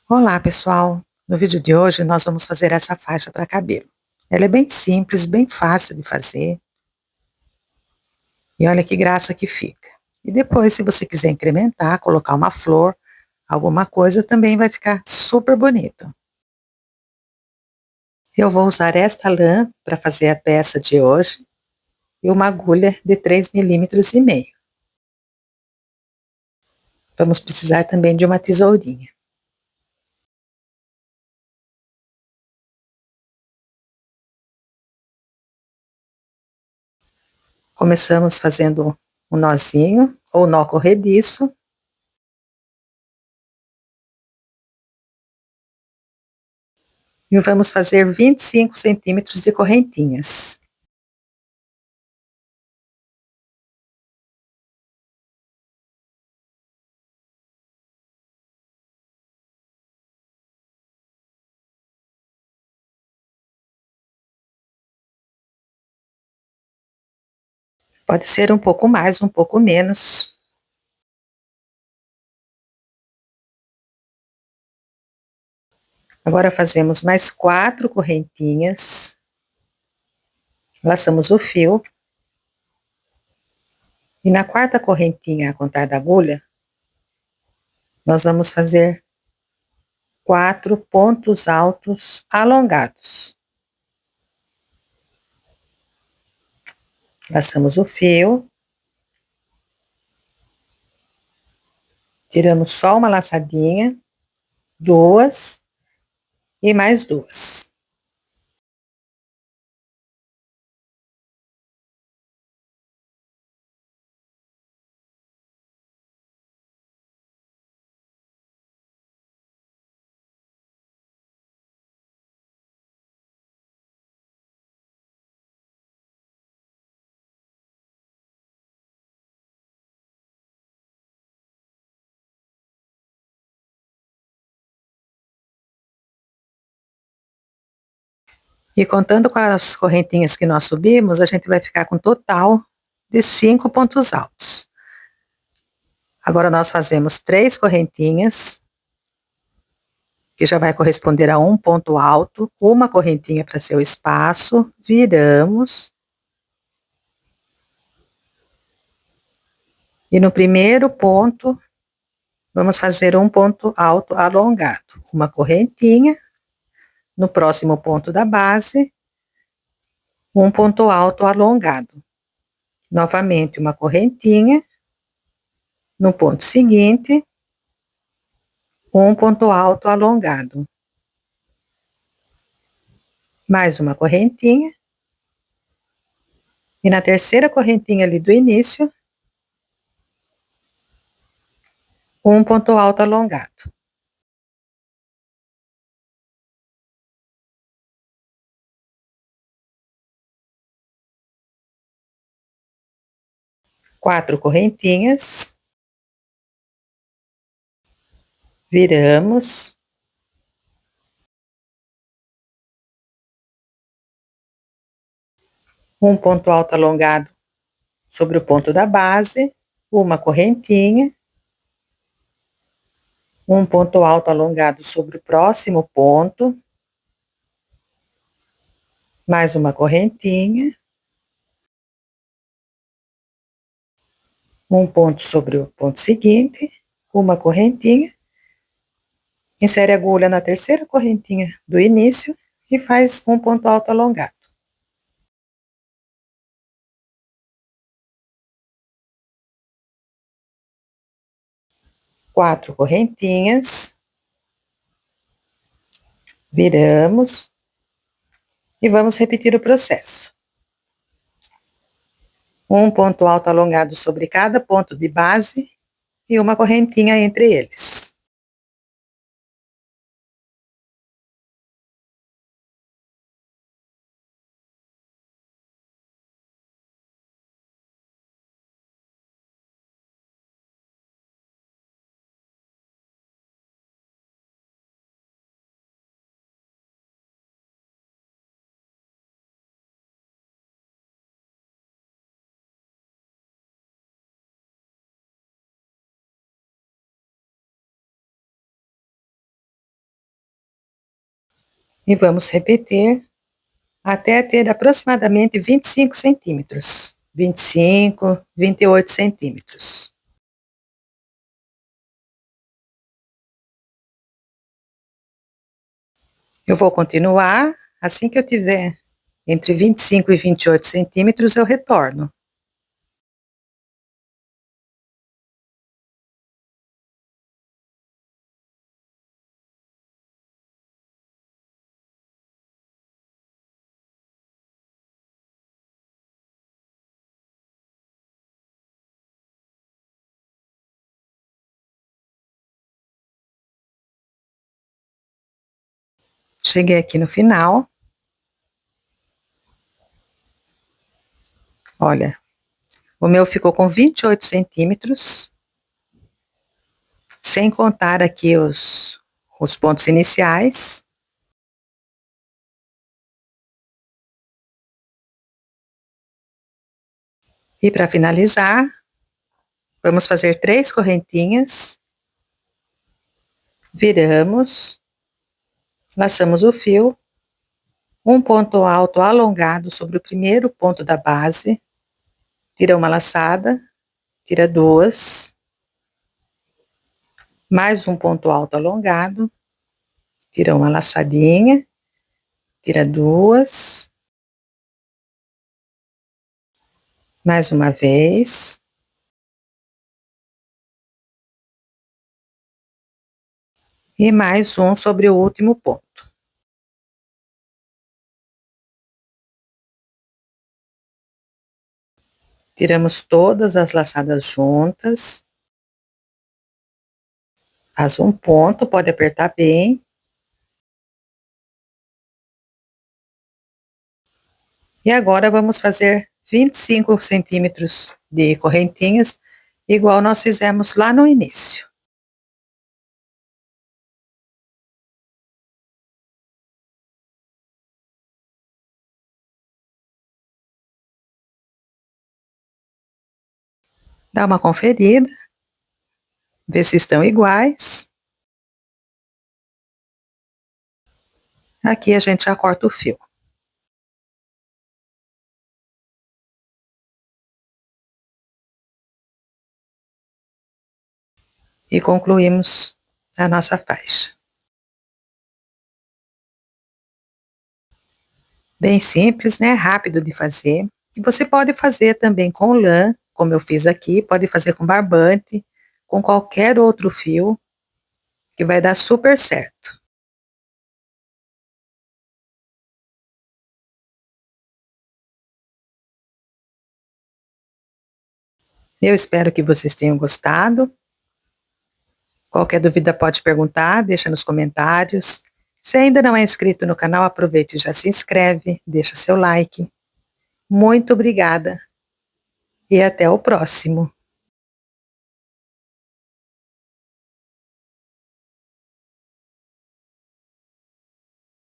Olá, pessoal! No vídeo de hoje nós vamos fazer essa faixa para cabelo. Ela é bem simples, bem fácil de fazer. E olha que graça que fica. E depois, se você quiser incrementar, colocar uma flor, alguma coisa, também vai ficar super bonito. Eu vou usar esta lã para fazer a peça de hoje e uma agulha de 3,5 mm. Vamos precisar também de uma tesourinha. Começamos fazendo um nozinho ou nó corrediço. E vamos fazer 25 centímetros de correntinhas. Pode ser um pouco mais, um pouco menos. Agora fazemos mais 4 correntinhas. Laçamos o fio. E na quarta correntinha a contar da agulha, nós vamos fazer 4 pontos altos alongados. Laçamos o fio. Tiramos só uma laçadinha, 2 e mais 2. E contando com as correntinhas que nós subimos, a gente vai ficar com um total de 5 pontos altos. Agora nós fazemos 3 correntinhas, que já vai corresponder a um ponto alto, uma correntinha para ser o espaço, viramos. E no primeiro ponto, vamos fazer um ponto alto alongado, uma correntinha. No próximo ponto da base, um ponto alto alongado. Novamente uma correntinha. No ponto seguinte, um ponto alto alongado. Mais uma correntinha. E na terceira correntinha ali do início, um ponto alto alongado. Quatro correntinhas. Viramos. Um ponto alto alongado sobre o ponto da base, uma correntinha, um ponto alto alongado sobre o próximo ponto, mais uma correntinha, um ponto sobre o ponto seguinte, uma correntinha, insere a agulha na terceira correntinha do início e faz um ponto alto alongado. Quatro correntinhas, viramos e vamos repetir o processo. Um ponto alto alongado sobre cada ponto de base e uma correntinha entre eles. E vamos repetir até ter aproximadamente 25 centímetros. 25, 28 centímetros. Eu vou continuar, assim que eu tiver entre 25 e 28 centímetros, eu retorno. Cheguei aqui no final. Olha, o meu ficou com 28 centímetros, sem contar aqui os pontos iniciais. E para finalizar, vamos fazer 3 correntinhas, viramos, laçamos o fio, um ponto alto alongado sobre o primeiro ponto da base, tira uma laçada, tira 2, mais um ponto alto alongado, tira uma laçadinha, tira 2, mais uma vez, e mais um sobre o último ponto. Tiramos todas as laçadas juntas, faz um ponto, pode apertar bem. E agora vamos fazer 25 centímetros de correntinhas, igual nós fizemos lá no início. Dá uma conferida, vê se estão iguais. Aqui a gente já corta o fio. E concluímos a nossa faixa. Bem simples, né? Rápido de fazer. E você pode fazer também com lã, como eu fiz aqui, pode fazer com barbante, com qualquer outro fio, que vai dar super certo. Eu espero que vocês tenham gostado. Qualquer dúvida pode perguntar, deixa nos comentários. Se ainda não é inscrito no canal, aproveite e já se inscreve, deixa seu like. Muito obrigada e até o próximo.